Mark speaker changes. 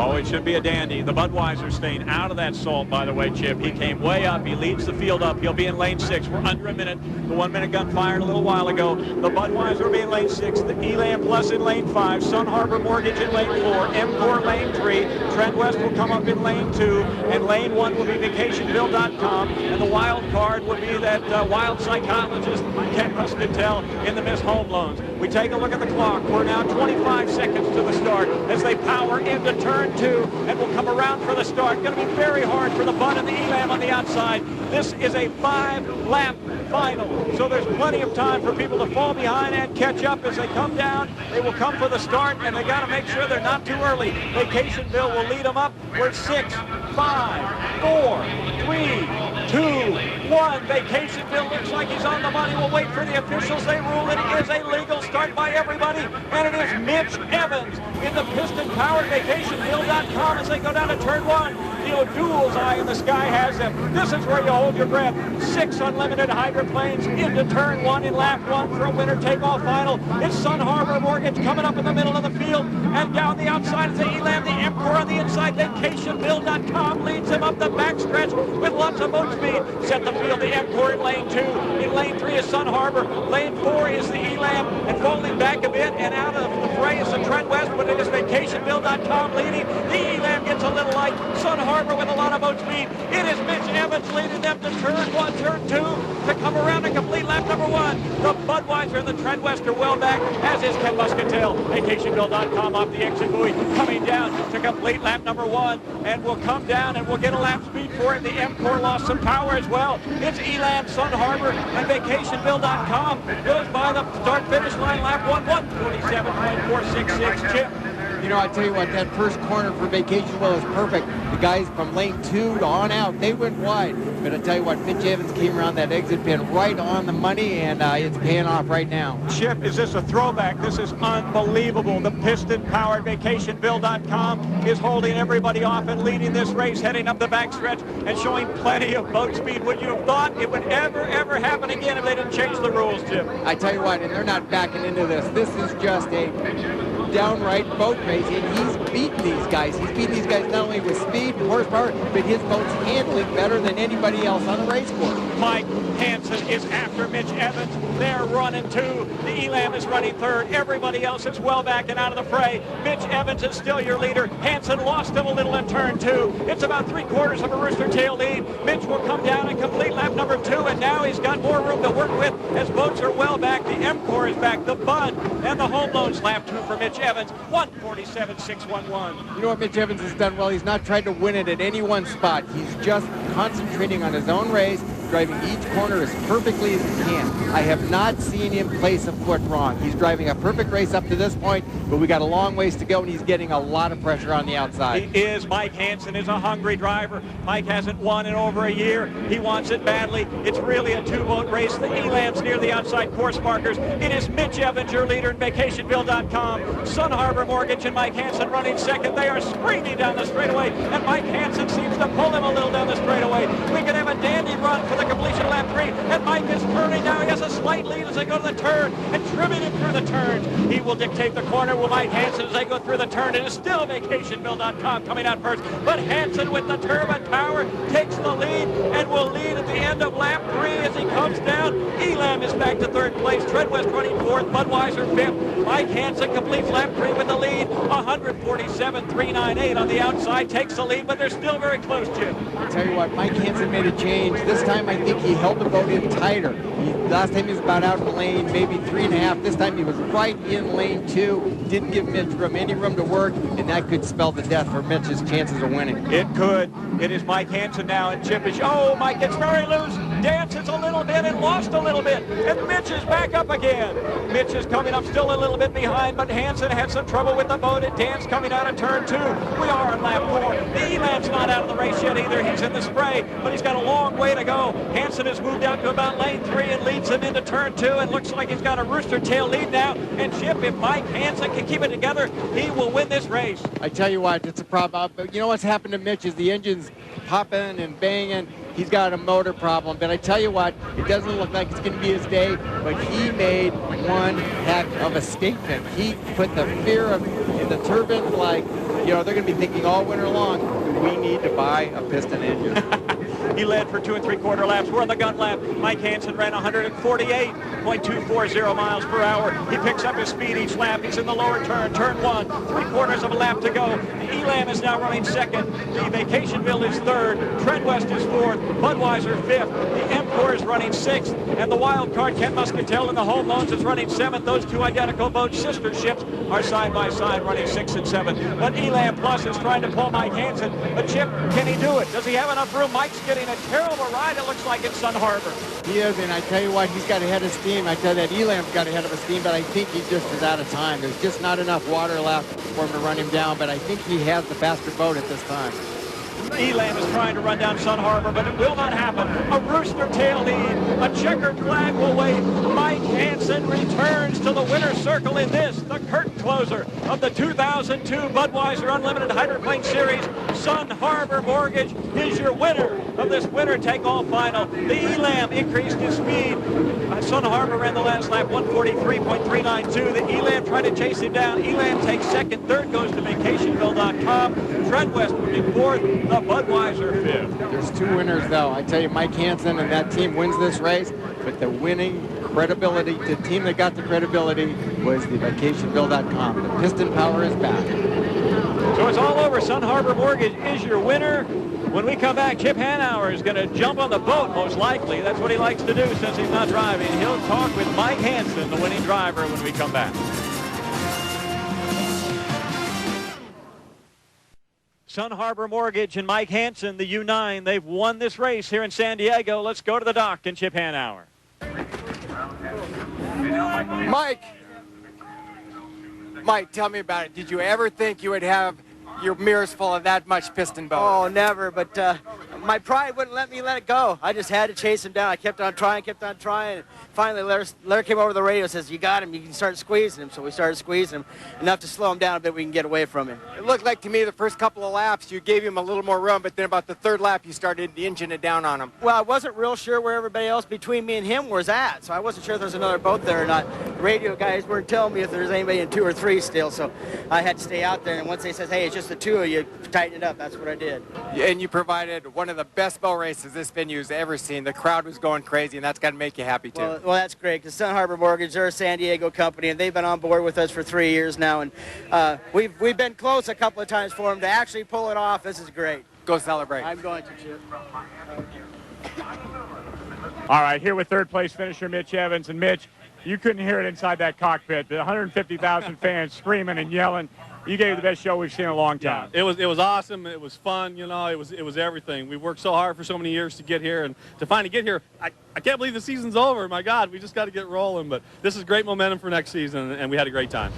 Speaker 1: Oh, it should be a dandy. The Budweiser staying out of that salt, by the way, Chip. He came way up. He leads the field up. He'll be in lane 6. We're under a minute. The 1-minute gun fired a little while ago. The Budweiser will be in lane 6. The Elam Plus in lane 5. Sun Harbor Mortgage in lane 4. M4 lane 3. Trend West will come up in lane 2. And lane 1 will be vacationville.com. And the wild card would be that wild psychologist, Ken Muscatel, in the Miss Home Loans. We take a look at the clock. We're now 25 seconds to the start as they power into turn 2 and will come around for the start. Going to be very hard for the Bud and the Elam on the outside. This is a 5-lap final, so there's plenty of time for people to fall behind and catch up as they come down. They will come for the start, and they got to make sure they're not too early. Vacationville will lead them up. We're 6, 5, 4, 3, 2, 1. Vacationville looks like he's on the money. We'll wait for the officials. They rule it is a legal start by everybody, and it is Mitch Evans in the piston-powered vacationville.com as they go down to turn 1. The O'Doul's eye in the sky has them. This is where you hold your breath. 6 unlimited hydroplanes into turn 1 in lap 1 for a winner-take-all final. It's Sun Harbor Mortgage coming up in the middle of the field, and down the outside is the Elam, the M4 on the inside. Vacationville.com leads him up the backstretch with lots of boat speed. Set the field, the M4 in lane 2. In lane 3 is Sun Harbor. Lane 4 is the Elam, and falling back a bit and out of the fray is the Trend West, but it is vacationville.com leading. The Elam gets a little light. Sun Harbor with a lot of boat speed. It is Mitch Evans leading them to turn 1, turn 2 to come around and complete lap number 1. The Budweiser and the Trend West are well back, as is Ken Muscatel. Vacationville.com off the exit buoy coming down to complete lap number 1, and will come down and we'll get a lap speed for it. The M4 lost some power as well. It's Elam, Sun Harbor, and Vacationville.com goes by the start-finish line lap 1, 147.466. Chip.
Speaker 2: You know, I tell you what, that first corner for Vacationville is perfect. The guys from lane 2 on out, they went wide. But I tell you what, Mitch Evans came around that exit pin right on the money, and it's paying off right now.
Speaker 1: Chip, is this a throwback? This is unbelievable. The piston-powered Vacationville.com is holding everybody off and leading this race, heading up the backstretch and showing plenty of boat speed. Would you have thought it would ever happen again if they didn't change the rules, Chip?
Speaker 2: I tell you what, and they're not backing into this. This is just a downright boat race, and he's beaten these guys. He's beaten these guys not only with speed and horsepower, but his boat's handling better than anybody else on the race course.
Speaker 1: Mike Hansen is after Mitch Evans. They're running 2. The Elam is running 3rd. Everybody else is well back and out of the fray. Mitch Evans is still your leader. Hansen lost him a little in turn 2. It's about 3/4 of a rooster tail lead. Mitch will come down and complete lap number 2, and now he's got more room to work with as boats are well back. The M4 is back. The Bud and the Home Loans lap 2 for Mitch Evans, 147.611.
Speaker 2: You know what Mitch Evans has done well? He's not tried to win it at any one spot. He's just concentrating on his own race, driving each corner as perfectly as he can. I have not seen him place a foot wrong. He's driving a perfect race up to this point, but we got a long ways to go, and he's getting a lot of pressure on the outside.
Speaker 1: He is. Mike Hansen is a hungry driver. Mike hasn't won in over a year. He wants it badly. It's really a 2-boat race. The Elam's near the outside course markers. It is Mitch Evans, your leader in Vacationville.com. Sun Harbor Mortgage and Mike Hansen running 2nd. They are screaming down the straightaway, and Mike Hansen seems to pull him a little down the straightaway. We could have a dandy run for the completion of lap 3, and Mike is turning now. He has a slight lead as they go to the turn and trimming him through the turns. He will dictate the corner with Mike Hansen as they go through the turn. It is still Vacationville.com coming out first, but Hansen with the turbine power takes the lead and will lead at the end of lap 3 as he comes down. Elam is back to 3rd place. Trend West running 4th. Budweiser 5th. Mike Hansen completes lap 3 with the lead. 147.398 on the outside takes the lead, but they're still very close, Jim.
Speaker 2: I'll tell you what, Mike Hansen made a change. This time I think he held the boat in tighter. Last time he was about out in lane, maybe 3.5. This time he was right in lane 2. Didn't give Mitch any room to work, and that could spell the death for Mitch's chances of winning.
Speaker 1: It could. It is Mike Hansen now, and Chip is, oh, Mike gets very loose, dances a little bit and lost a little bit, and Mitch is back up again. Mitch is coming up still a little bit behind, but Hansen had some trouble with the boat. It danced coming out of turn 2. We are on lap 4. The Elam's not out of the race yet either. He's in the spray, but he's got a long way to go. Hansen has moved out to about lane 3 and leads him into turn 2, and looks like he's got a rooster tail lead now. And Chip, if Mike Hansen can keep it together, he will win this race.
Speaker 2: I tell you what, it's a problem. But you know what's happened to Mitch is the engine's popping and banging. He's got a motor problem. But I tell you what, it doesn't look like it's going to be his day, but he made one heck of a statement. He put the fear in the turbine like You know, they're going to be thinking all winter long, do we need to buy a piston engine?
Speaker 1: He led for 2 3/4 laps. We're on the gun lap. Mike Hansen ran 148.240 miles per hour. He picks up his speed each lap. He's in the lower turn, turn 1, 3/4 of a lap to go. The Elam is now running second. The Vacationville is third. Treadwest is fourth. Budweiser fifth. The Emcor is running sixth. And the wild card, Ken Muscatel in the Home Loans, is running seventh. Those two identical boats, sister ships, are side by side running 6 and 7. But Elam Plus is trying to pull Mike Hansen. But Chip, can he do it? Does he have enough room? Mike's getting a terrible ride, it looks like, in Sun Harbor.
Speaker 2: He is, and I tell you what, he's got a head of steam. I tell you that Elam's got a head of steam, but I think he just is out of time. There's just not enough water left for him to run him down, but I think he has the faster boat at this time.
Speaker 1: Elam is trying to run down Sun Harbor, but it will not happen. A rooster tail lead. A checkered flag will wait. Mike Hansen returns to the winner's circle in this, the curtain closer of the 2002 Budweiser Unlimited Hydroplane Series. Sun Harbor Mortgage is your winner of this winner-take-all final. The Elam increased his speed. Sun Harbor ran the last lap, 143.392. The Elam tried to chase him down. Elam takes second. Third goes to Vacationville.com. Treadwest moving fourth. The Budweiser fifth.
Speaker 2: There's two winners, though. I tell you, Mike Hansen and that team wins this race, but the winning credibility, the team that got the credibility was the Vacationville.com. The piston power is back.
Speaker 1: So it's all over. Sun Harbor Mortgage is your winner. When we come back, Chip Hanauer is going to jump on the boat, most likely. That's what he likes to do since he's not driving. He'll talk with Mike Hansen, the winning driver, when we come back. Sun Harbor Mortgage and Mike Hansen, the U9, they've won this race here in San Diego. Let's go to the dock and Chip Hanauer.
Speaker 2: Mike, tell me about it. Did you ever think you would have your mirrors full of that much piston boat?
Speaker 3: Oh, never, but my pride wouldn't let me let it go. I just had to chase him down. I kept on trying. And finally, Larry came over the radio and says, you got him, you can start squeezing him. So we started squeezing him enough to slow him down a bit, we can get away from him.
Speaker 2: It looked like to me the first couple of laps you gave him a little more room, but then about the third lap you started engine it down on him.
Speaker 3: Well, I wasn't real sure where everybody else between me and him was at, so I wasn't sure if there was another boat there or not. The radio guys weren't telling me if there was anybody in 2 or 3 still, so I had to stay out there, and once they said, hey, it's just the 2 of you, tighten it up, that's what I did.
Speaker 2: And you provided one of the best boat races this venue's ever seen. The crowd was going crazy, and that's got to make you happy, too.
Speaker 3: Well, that's great, because Sun Harbor Mortgage, they're a San Diego company, and they've been on board with us for 3 years now, and we've been close a couple of times for them to actually pull it off. This is great.
Speaker 2: Go celebrate.
Speaker 3: I'm going to, Chip.
Speaker 1: All right, here with third place finisher Mitch Evans. And Mitch, you couldn't hear it inside that cockpit. The 150,000 fans screaming and yelling. You gave the best show we've seen in a long time.
Speaker 4: Yeah, it was awesome. It was fun. You know, it was everything. We worked so hard for so many years to get here, and to finally get here, I can't believe the season's over. My God, we just got to get rolling. But this is great momentum for next season, and we had a great time.